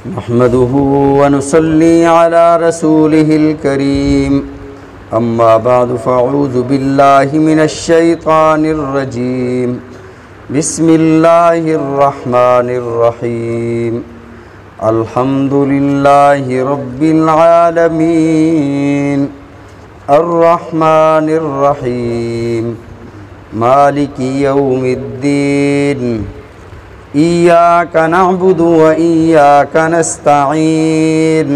नहमदुहु व नुसल्ली अला रसूलिहिल करीम। अम्मा बअदु फ़अऊज़ु बिल्लाहि मिनश शैतानिर रजीम। बिस्मिल्लाहिर रहमानिर रहीम। अल्हम्दुलिल्लाहि रब्बिल आलमीन अर्रहमानिर रहीम मालिकि यौमिद्दीन। इय्याका नअबुदु व इय्याका नस्तईन।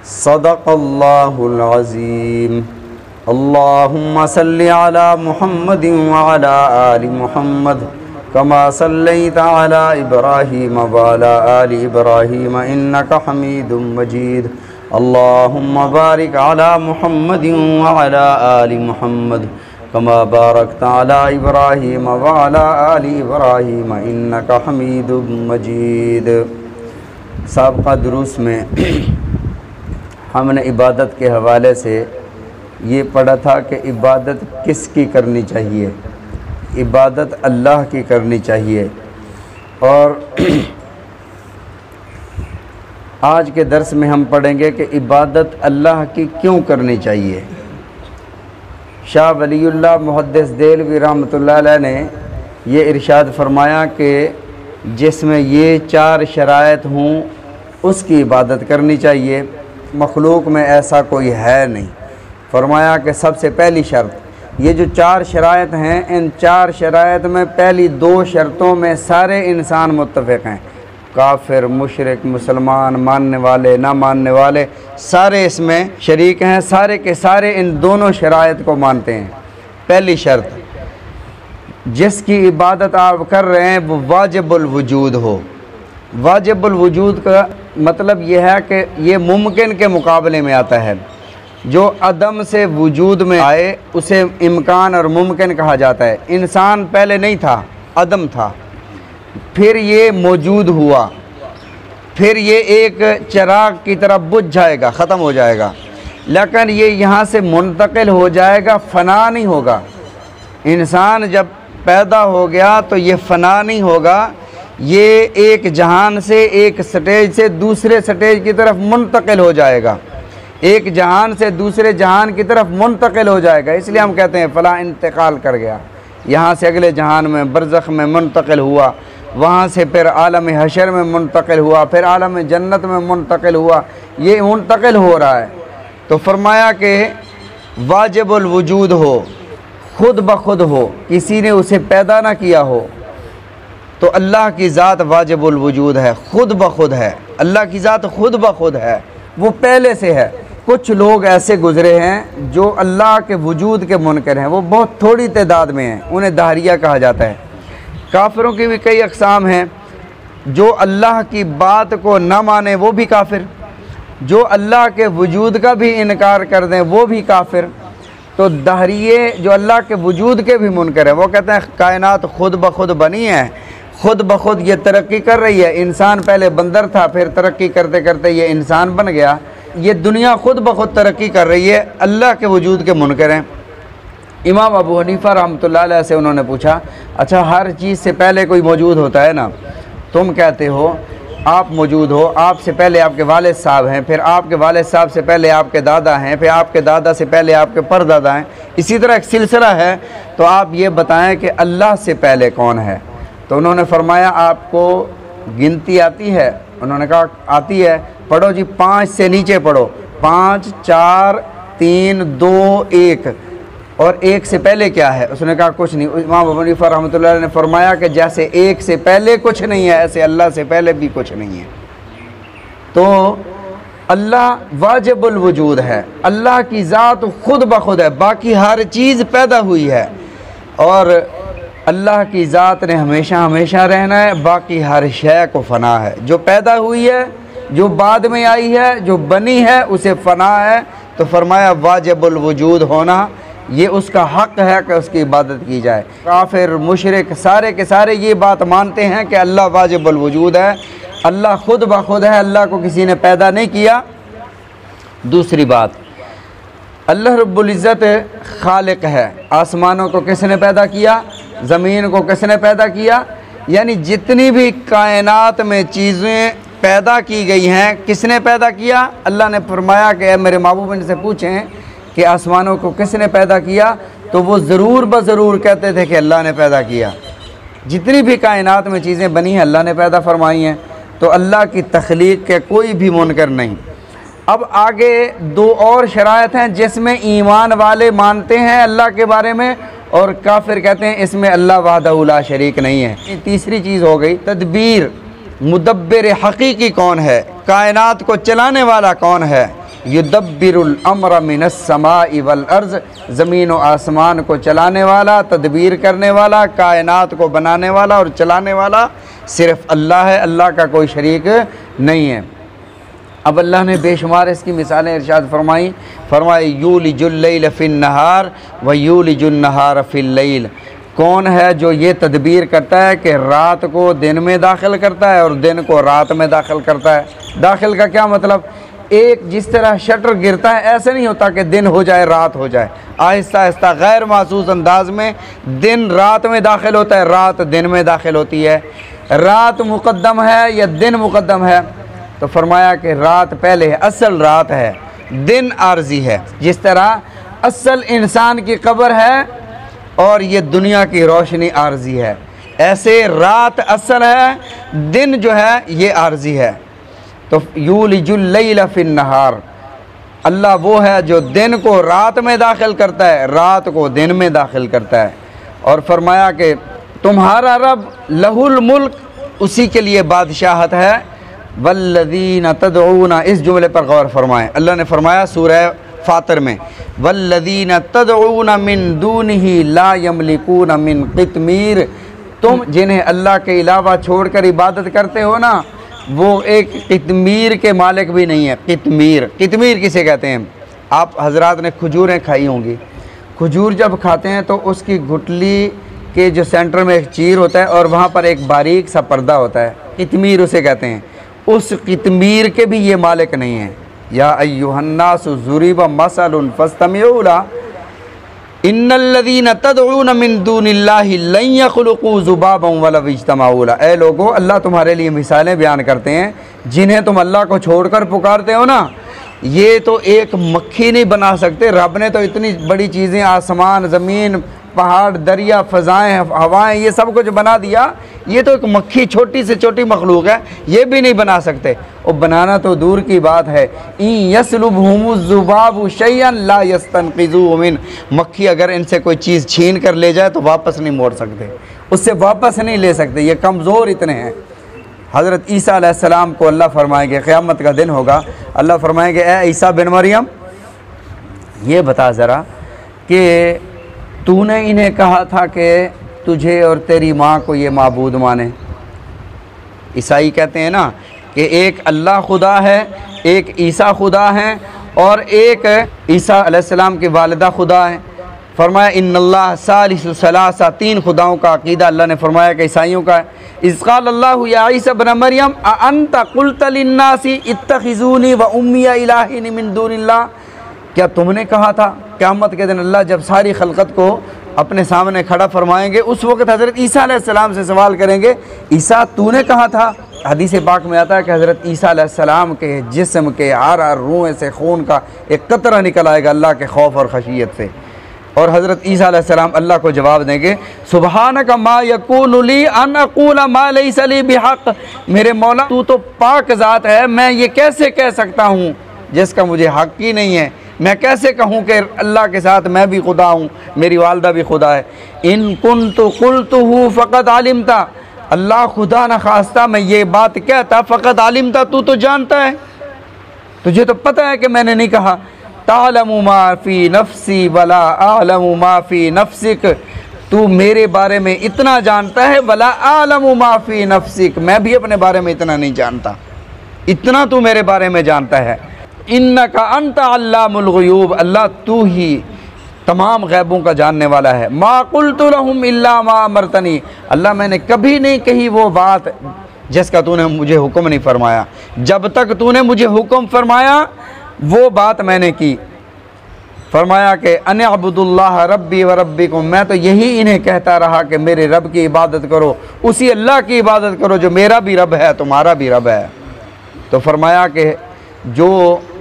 सदक़ल्लाहुल अज़ीम। अल्लाहुम्मा सल्लि अला मुहम्मदिन व अला आलि मुहम्मद कमा सल्लैता अला इब्राहीम व अला आलि इब्राहीम इन्नका हमीदुम मजीद। अल्लाहुम्मा बारिक अला मुहम्मदिन व अला आलि मुहम्मद कमा बारकता अला इब्राहीम व अला आलि इब्राहीम इन्नका हमीदुम मजीद। साबिक़ा दुरूस में हमने इबादत के हवाले से ये पढ़ा था कि इबादत किसकी करनी चाहिए। इबादत अल्लाह की करनी चाहिए। और आज के दर्स में हम पढ़ेंगे कि इबादत अल्लाह की क्यों करनी चाहिए। शाह वलीउल्लाह मुहद्दिस देहलवी रहमतुल्लाह अलैह ने ये इरशाद फरमाया कि जिसमें ये चार शराइत हों उसकी इबादत करनी चाहिए। मखलूक में ऐसा कोई है नहीं। फरमाया कि सबसे पहली शर्त, ये जो चार शराइत हैं, इन चार शराइत में पहली दो शर्तों में सारे इंसान मुत्तफ़िक़ हैं। काफिर, मुशरिक, मुसलमान, मानने वाले, ना मानने वाले, सारे इसमें शरीक हैं। सारे के सारे इन दोनों शराइत को मानते हैं। पहली शर्त, जिसकी इबादत आप कर रहे हैं वो वाजिबुल वजूद हो। वाजिबुल वजूद का मतलब यह है कि ये मुमकिन के मुकाबले में आता है। जो अदम से वजूद में आए उसे इम्कान और मुमकिन कहा जाता है। इंसान पहले नहीं था, अदम था, फिर ये मौजूद हुआ, फिर ये एक चिराग की तरह बुझ जाएगा, ख़त्म हो जाएगा, लेकिन ये यहाँ से मुंतकिल हो जाएगा, फ़ना नहीं होगा। इंसान जब पैदा हो गया तो ये फ़ना नहीं होगा, ये एक जहान से, एक स्टेज से दूसरे स्टेज की तरफ मुंतकिल हो जाएगा, एक जहान से दूसरे जहान की तरफ मुंतकिल हो जाएगा। इसलिए हम कहते हैं फ़ला इंतकाल कर गया, यहाँ से अगले जहान में बरज़ख में मुंतकिल हुआ, वहाँ से फिर आलम हशर में मुंतकिल हुआ, फिर आलम जन्नत में मुंतकिल हुआ। ये मुंतकिल हो रहा है। तो फरमाया कि वाजिबुल वजूद हो, खुद ब खुद हो, किसी ने उसे पैदा ना किया हो। तो अल्लाह की ज़ात वाजिबुल वजूद है, खुद ब खुद है। अल्लाह की ज़ात खुद ब खुद है, वो पहले से है। कुछ लोग ऐसे गुज़रे हैं जो अल्लाह के वजूद के मुनकर हैं, वो बहुत थोड़ी तादाद में हैं, उन्हें दहरिया कहा जाता है। काफिरों की भी कई अक़साम हैं। जो अल्लाह की बात को न माने वो भी काफिर, जो अल्लाह के वजूद का भी इनकार कर दें वो भी काफिर। तो दहरिये जो अल्लाह के वजूद के भी मुनकर हैं, वो कहते हैं कायनात खुद ब खुद बनी है, खुद ब खुद ये तरक्की कर रही है। इंसान पहले बंदर था, फिर तरक्की करते करते ये इंसान बन गया। ये दुनिया खुद ब खुद तरक्की कर रही है, अल्लाह के वजूद के मुनकर हैं। इमाम अबू हनीफ़ा रहमतुल्लाह अलैह से उन्होंने पूछा, अच्छा हर चीज़ से पहले कोई मौजूद होता है ना? तुम कहते हो आप मौजूद हो, आपसे पहले आपके वालिद साहब हैं, फिर आपके वालिद साहब से पहले आपके दादा हैं, फिर आपके दादा से पहले आपके परदादा हैं, इसी तरह एक सिलसिला है। तो आप ये बताएं कि अल्लाह से पहले कौन है? तो उन्होंने फरमाया आपको गिनती आती है? उन्होंने कहा आती है। पढ़ो जी, 5 से नीचे पढ़ो। 5, 4, 3, 2, 1। और 1 से पहले क्या है? उसने कहा कुछ नहीं। इमाम अबू हनीफ़ा रहमतुल्लाह अलैह ने फरमाया कि जैसे 1 से पहले कुछ नहीं है, ऐसे अल्लाह से पहले भी कुछ नहीं है। तो अल्लाह वाजिबुल वजूद है, अल्लाह की ज़ात खुद ब खुद है, बाकी हर चीज़ पैदा हुई है। और अल्लाह की ज़ात ने हमेशा हमेशा रहना है, बाकी हर शय को फ़ना है। जो पैदा हुई है, जो बाद में आई है, जो बनी है, उसे फ़ना है। तो फरमाया वाजिबुल वजूद होना ये उसका हक़ है कि उसकी इबादत की जाए। काफिर, मुशरिक सारे के सारे ये बात मानते हैं कि अल्लाह वाजिबुल वजूद है, अल्लाह खुद ब खुद है, अल्लाह को किसी ने पैदा नहीं किया। दूसरी बात, अल्लाह रब्बुल इज़्ज़त खालिक है। आसमानों को किसने पैदा किया? ज़मीन को किसने पैदा किया? यानी जितनी भी कायनात में चीज़ें पैदा की गई हैं, किसने पैदा किया? अल्लाह ने फरमाया कि मेरे महबूब इनसे पूछें कि आसमानों को किसने पैदा किया, तो वो ज़रूर ब-ज़रूर कहते थे कि अल्लाह ने पैदा किया। जितनी भी कायनात में चीज़ें बनी हैं अल्लाह ने पैदा फरमाई हैं, तो अल्लाह की तख्लीक के कोई भी मुनकर नहीं। अब आगे दो और शराइत हैं जिसमें ईमान वाले मानते हैं अल्लाह के बारे में और काफिर कहते हैं इसमें अल्लाह वहदहू ला शरीक नहीं है। तीसरी चीज़ हो गई तदबीर। मुदब्बिर हकीकी कौन है? कायनात को चलाने वाला कौन है? युदब्बिरुल अम्र मिनस समाई वल अर्ज़, ज़मीन व आसमान को चलाने वाला, तदबीर करने वाला, कायनात को बनाने वाला और चलाने वाला सिर्फ़ अल्लाह है, अल्लाह का कोई शरीक नहीं है। अब अल्लाह ने बेशुमार इसकी मिसालें इरशाद फरमाई यूलिजुल लैल फिन नहार व यूलिजुन नहार फिल लैल। कौन है जो ये तदबीर करता है कि रात को दिन में दाखिल करता है और दिन को रात में दाखिल करता है? दाखिल का क्या मतलब? एक जिस तरह शटर गिरता है ऐसे नहीं होता कि दिन हो जाए रात हो जाए, आहिस्ता आहिस्ता गैर महसूस अंदाज में दिन रात में दाखिल होता है, रात दिन में दाखिल होती है। रात मुक़द्दम है या दिन मुक़द्दम है? तो फरमाया कि रात पहले है, असल रात है, दिन आर्जी है। जिस तरह असल इंसान की कब्र है और ये दुनिया की रोशनी आर्जी है, ऐसे रात असल है, दिन जो है ये आर्जी है। तो यूलिजुल लैल फिन नहार, अल्लाह वो है जो दिन को रात में दाखिल करता है, रात को दिन में दाखिल करता है। और फरमाया कि तुम्हारा रब लहुल मुल्क, उसी के लिए बादशाहत है। वल्लज़ीना तदऊना, इस जुमले पर गौर फरमाएँ। अल्लाह ने फरमाया सूरह फातिर में वल्लज़ीना तदऊना मिन दूनिही ला यमलिकूना मिन क़ितमीर, तुम जिन्हें अल्लाह के अलावा छोड़कर इबादत करते हो ना, वो एक कितमीर के मालिक भी नहीं है। कितमीर, कितमीर किसे कहते हैं? आप हजरात ने खजूरें खाई होंगी। खजूर जब खाते हैं तो उसकी गुठली के जो सेंटर में एक चीर होता है और वहाँ पर एक बारीक सा पर्दा होता है, कितमीर उसे कहते हैं। उस कितमीर के भी ये मालिक नहीं है। या अय्युहन्नासु ज़ुरिबा मसलुन फस्तमिऊ ला इन्नल्लज़ीना तदऊना मिन दूनिल्लाहि लन यख़्लुक़ू ज़ुबाबन वलव इज्तमऊ ला। ऐ लोगो, अल्लाह तुम्हारे लिए मिसालें बयान करते हैं, जिन्हें तुम अल्लाह को छोड़कर पुकारते हो ना, ये तो एक मक्खी नहीं बना सकते। रब ने तो इतनी बड़ी चीज़ें, आसमान, ज़मीन, पहाड़, दरिया, फ़ज़ाएँ, हवाएँ, ये सब कुछ बना दिया। ये तो एक मक्खी, छोटी से छोटी मखलूक है, ये भी नहीं बना सकते। और बनाना तो दूर की बात है। इन यस्लुबहुमुज़्ज़ुबाबु शैअन ला यस्तनक़िज़ूहु मिन, मक्खी अगर इनसे कोई चीज़ छीन कर ले जाए तो वापस नहीं मोड़ सकते, उससे वापस नहीं ले सकते, ये कमज़ोर इतने हैं। हज़रत ईसा अलैहिस्सलाम को अल्लाह फरमाएंगे, क़यामत का दिन होगा, अल्लाह फरमाएंगे ए ईसा बिन मरियम, ये बता ज़रा कि तूने इन्हें कहा था कि तुझे और तेरी माँ को ये माबूद माने। ईसाई कहते हैं ना कि एक अल्लाह खुदा है, एक ईसा खुदा हैं और एक ईसा अलैहिस्सलाम की वालिदा खुदा है। फरमाया इन्नल्लाह सालिसु सलासा, तीन खुदाओं का अक़ीदा अल्लाह ने फरमाया कि ईसाइयों का है। इज़ क़ाल अल्लाहु या ईसा इब्न मरियम अ अंत क़ुल्त लिन्नासी इत्तख़िज़ूनी व उम्मिया इलाहीन मिन दूनिल्लाह, क्या तुमने कहा था? क़यामत के दिन अल्लाह जब सारी खलकत को अपने सामने खड़ा फरमाएंगे, उस वक्त हज़रत ईसा अलैहिस्सलाम से सवाल करेंगे, ईसा तूने कहा था? हदीस पाक में आता है कि हज़रत ईसा अलैहिस्सलाम के जिस्म के हर रूह से खून का एक कतरा निकल आएगा अल्लाह के खौफ और खशियत से। और हज़रत ईसा अलैहिस्सलाम अल्लाह को जवाब देंगे, सुबहानक मा यकूनु ली अन अक़ूला मा लैसा ली बिहक़, मेरे मौला तू तो पाक ज़ात है, मैं ये कैसे कह सकता हूँ जिसका मुझे हक़ ही नहीं है। मैं कैसे कहूँ कि अल्लाह के साथ मैं भी खुदा हूँ, मेरी वालदा भी खुदा है। इन कुन्तु क़ुल्तुहु फ़क़द अलिमता, अल्लाह खुदा न खास्ता मैं ये बात कहता, फ़क़द अलिमता, तू तो जानता है, तुझे तो पता है कि मैंने नहीं कहा। तालमु मा फ़ी नफ़्सी वला आलमु मा फ़ी नफ़्सिक, तू मेरे बारे में इतना जानता है, वला आलमु मा फ़ी नफ़्सिक, मैं भी अपने बारे में इतना नहीं जानता, इतना तू मेरे बारे में जानता है। इन्नका अंत अल्लामुल ग़ुयूब, अल्लाह तू ही तमाम गैबों का जानने वाला है। मा क़ुल्तु लहुम इल्ला मा अमरतनी, अल्लाह मैंने कभी नहीं कही वो बात जिसका तूने मुझे हुक्म नहीं फरमाया, जब तक तूने मुझे हुक्म फरमाया वो बात मैंने की। फरमाया कि अन अब्दुल्लाह रब्बी व रब्बिकुम, मैं तो यही इन्हें कहता रहा कि मेरे रब की इबादत करो, उसी अल्लाह की इबादत करो जो मेरा भी रब है तुम्हारा भी रब है। तो फरमाया कि जो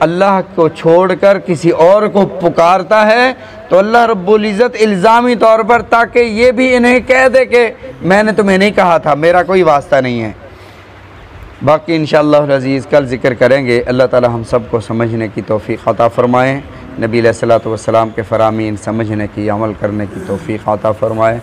अल्लाह को छोड़कर किसी और को पुकारता है तो अल्लाह रब्बुल इज़्ज़त इल्ज़ामी तौर पर, ताकि ये भी इन्हें कह दे कि मैंने तुम्हें नहीं कहा था, मेरा कोई वास्ता नहीं है। बाकी इंशाअल्लाह अज़ीज़ कल ज़िक्र करेंगे। अल्लाह ताला हम सब को समझने की तौफ़ीक़ अता फ़रमाएँ, नबी अलैहिस्सलातु वस्सलाम के फ़रामीन समझने की, अमल करने की तौफ़ीक़ अता फ़रमाएँ।